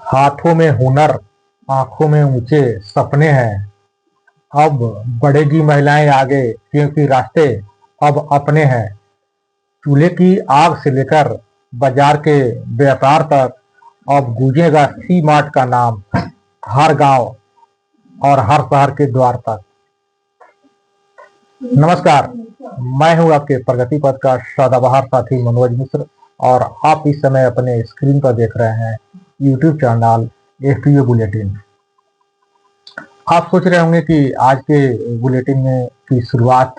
हाथों में हुनर, आंखों में ऊंचे सपने हैं। अब बढ़ेगी महिलाएं आगे, क्योंकि रास्ते अब अपने हैं। चूल्हे की आग से लेकर बाजार के व्यापार तक अब गूंजेगा सी मार्ट का नाम हर गांव और हर शहर के द्वार तक। नमस्कार, मैं हूं आपके प्रगति पथ का सदाबहार साथी मनोज मिश्र और आप इस समय अपने स्क्रीन पर देख रहे हैं यूट्यूब चैनल एफपीओ बुलेटिन। आप सोच रहे होंगे कि आज के बुलेटिन में की शुरुआत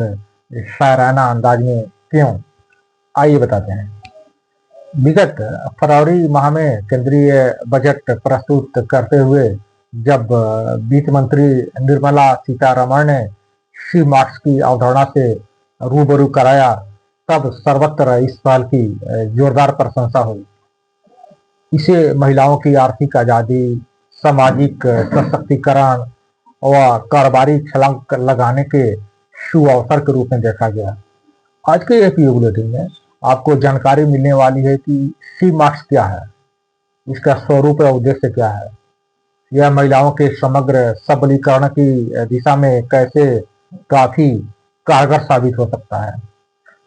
शायराना अंदाज में क्यों? आइए बताते हैं। विगत फरवरी माह में केंद्रीय बजट प्रस्तुत करते हुए जब वित्त मंत्री निर्मला सीतारमण ने सी मार्क्स की अवधारणा से रूबरू कराया, तब सर्वत्र इस पहल की जोरदार प्रशंसा हुई। इसे महिलाओं की आर्थिक आज़ादी, सामाजिक सशक्तिकरण व कारोबारी छलांग लगाने के शुभ अवसर के रूप में देखा गया। आज के एपीओ बुलेटिन में आपको जानकारी मिलने वाली है कि सी मार्क्स क्या है, इसका स्वरूप और उद्देश्य क्या है, यह महिलाओं के समग्र सबलीकरण की दिशा में कैसे काफी कारगर साबित हो सकता है।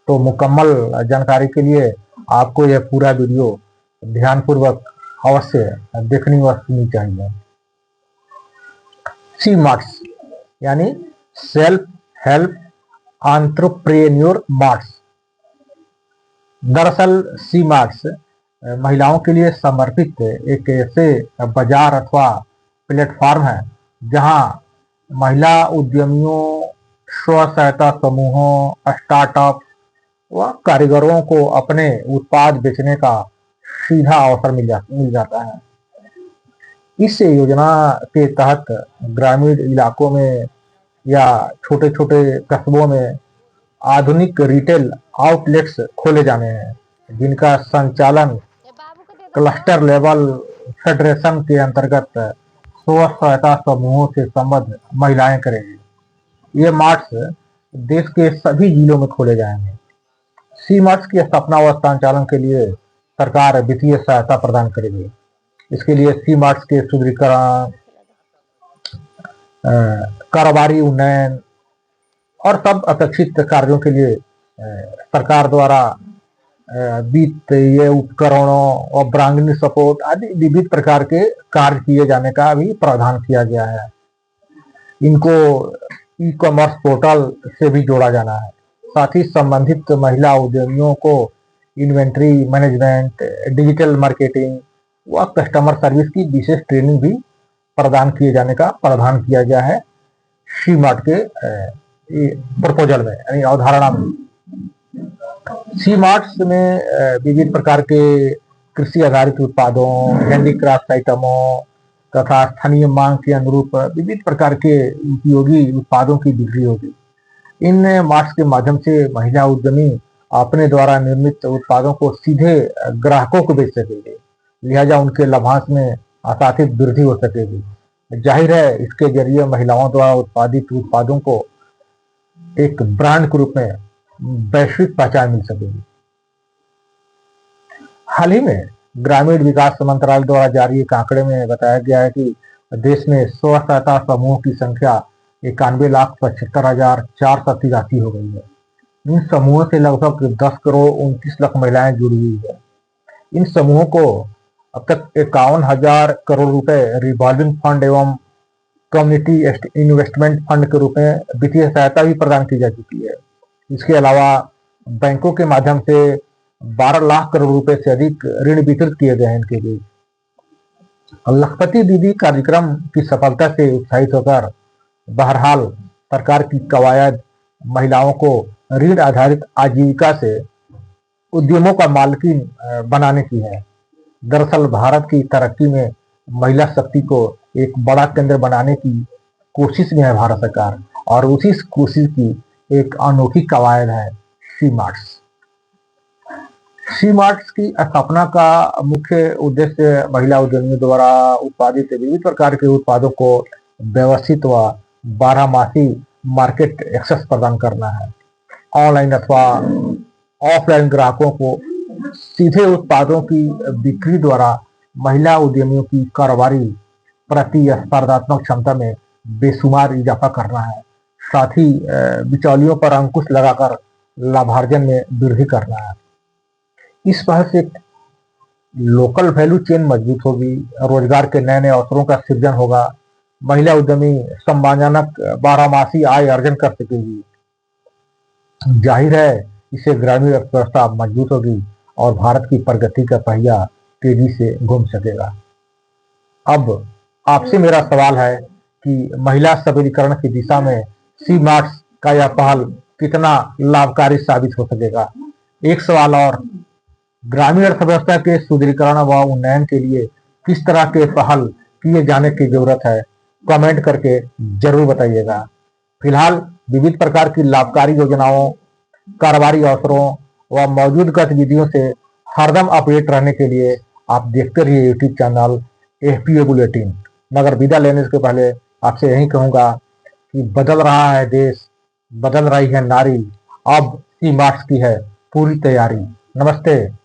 तो मुकम्मल जानकारी के लिए आपको यह पूरा वीडियो ध्यानपूर्वक अवश्य देखनी व सुननी चाहिए। सी मार्क्स यानी सेल्फ हेल्प एंटरप्रेन्योर मार्क्स। दरअसल सी मार्क्स महिलाओं के लिए समर्पित एक ऐसे बाजार अथवा प्लेटफॉर्म है जहां महिला उद्यमियों, स्व सहायता समूहों, स्टार्टअप व कारीगरों को अपने उत्पाद बेचने का सीधा अवसर मिल जाता है। इस योजना के तहत ग्रामीण इलाकों में या छोटे छोटे कस्बों में आधुनिक रिटेल आउटलेट्स खोले जाने हैं, जिनका संचालन क्लस्टर लेवल फेडरेशन के अंतर्गत स्व सहायता समूहों से संबद्ध महिलाएं करेंगी। ये मार्ट्स देश के सभी जिलों में खोले जाएंगे। सी मार्ट्स की स्थापना व संचालन के लिए सरकार वित्तीय सहायता प्रदान करेगी। इसके लिए सी मार्ट्स के सुदृढ़ीकरण, कारोबारी उन्नयन और सब अपेक्षित कार्यों के लिए सरकार द्वारा वित्तीय उपकरणों और ब्रांडिंग सपोर्ट आदि विविध प्रकार के कार्य किए जाने का भी प्रावधान किया गया है। इनको ई कॉमर्स पोर्टल से भी जोड़ा जाना है। साथ ही संबंधित महिला उद्यमियों को इन्वेंट्री मैनेजमेंट, डिजिटल मार्केटिंग व कस्टमर सर्विस की विशेष ट्रेनिंग भी प्रदान किए जाने का प्रावधान किया गया है सी मार्ट के प्रपोजल में, यानी अवधारणा में। सी मार्ट्स में विविध प्रकार के कृषि आधारित उत्पादों, हैंडीक्राफ्ट आइटमों तथा स्थानीय मांग के अनुरूप विविध प्रकार के उपयोगी उत्पादों की बिक्री होगी। इन मार्ट्स के माध्यम से महिला उद्यमी अपने द्वारा निर्मित उत्पादों को सीधे ग्राहकों को बेच सकेंगे, लिहाजा उनके लाभांश में आशातीत वृद्धि हो सकेगी। जाहिर है, इसके जरिए महिलाओं द्वारा उत्पादित उत्पादों को एक ब्रांड के रूप में वैश्विक पहचान मिल सकेगी। हाल ही में ग्रामीण विकास मंत्रालय द्वारा जारी एक आंकड़े में बताया गया है कि देश में स्व सहायता समूह की संख्या 91,75,483 हो गई है। इन समूहों से लगभग 10 करोड़ 29 लाख महिलाएं जुड़ी हुई है। इन समूहों को अब तक 51,000 करोड़ रुपए रिवॉल्विंग फंड एवं कम्युनिटी इन्वेस्टमेंट फंड के रूप में वित्तीय सहायता भी प्रदान की जा चुकी है। इसके अलावा बैंकों के माध्यम से 12 लाख करोड़ रुपए से अधिक ऋण वितरित किए गए हैं इनके लिए। लखपति दीदी कार्यक्रम की सफलता से उत्साहित होकर बहरहाल सरकार की कवायद महिलाओं को ऋण आधारित आजीविका से उद्यमों का मालकिन बनाने की है। दरअसल भारत की तरक्की में महिला शक्ति को एक बड़ा केंद्र बनाने की कोशिश में है भारत सरकार, और उसी कोशिश की एक अनोखी कवायद है सी मार्ट्स। सी मार्ट्स की स्थापना का मुख्य उद्देश्य महिला उद्यमियों द्वारा उत्पादित विविध प्रकार के उत्पादों को व्यवस्थित व 12मासी मार्केट एक्सेस प्रदान करना है। ऑनलाइन अथवा ऑफलाइन ग्राहकों को सीधे उत्पादों की बिक्री द्वारा महिला उद्यमियों की कारोबारी प्रतिस्पर्धात्मक क्षमता में बेशुमार इजाफा करना है। साथ ही बिचौलियों पर अंकुश लगाकर लाभार्जन में वृद्धि करना है। इस पहल से लोकल वैल्यू चेन मजबूत होगी, रोजगार के नए नए अवसरों का सृजन होगा, महिला उद्यमी सम्मानजनक बारहमासी आय अर्जन कर सकेगी। जाहिर है इससे ग्रामीण अर्थव्यवस्था मजबूत होगी और भारत की प्रगति का पहिया तेजी से घूम सकेगा। अब आपसे मेरा सवाल है कि महिला सबलीकरण की दिशा में सी मार्ट्स का यह पहल कितना लाभकारी साबित हो सकेगा। एक सवाल और, ग्रामीण अर्थव्यवस्था के सुदृढ़ीकरण व उन्नयन के लिए किस तरह के पहल किए जाने की जरूरत है, कमेंट करके जरूर बताइएगा। फिलहाल विविध प्रकार की लाभकारी योजनाओं, कारोबारी अवसरों व मौजूद गतिविधियों से हरदम अपडेट रहने के लिए आप देखते रहिए यूट्यूब चैनल एफपीओ बुलेटिन। मगर विदा लेने से पहले आपसे यही कहूँगा कि बदल रहा है देश, बदल रही है नारी, अब सी मार्ट्स की है पूरी तैयारी। नमस्ते।